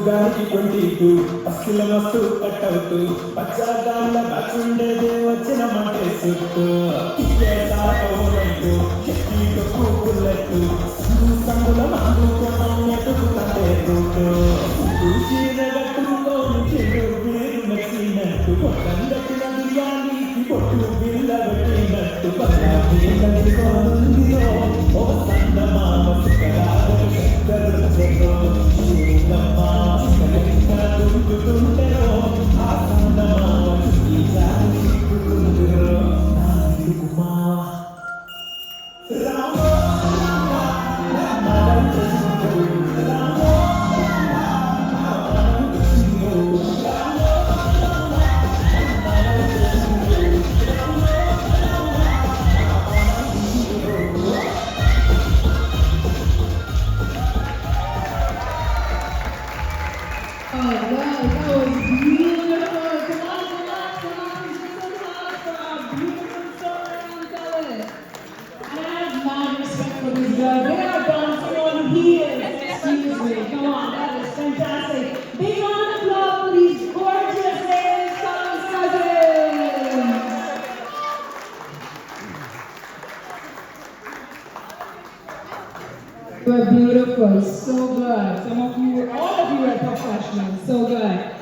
గారికి 22 పస్కిల మస్తు కట్టవుతూ పచ్చగాళ్ళ బచుండేదే వచ్చిన మంటే సుట్టు సాటోనట్టు చెట్టు పుల్లట్టు సంగుల మందు కోసం ఎటుకుతంటే రూటు చీర గట్టుకొని చెడు వీరు నచ్చినట్టు పొట్టందట్టిన బిర్యానీకి పొట్టు బిల్ల పెట్టినట్టు పల్లాందిలో ఓ సందమామ సుఖరాగ చక్కరు Oh, wow, that was beautiful. Come on, come on, come on. Just a clap for our beautiful storytelling. And I have mad respect for this girl. They are dancing on heels. Excuse me. Come on, that is fantastic. Big round of applause for these gorgeous ladies, Thomas Cousins. You are beautiful, so good. All of you are professionals, so good.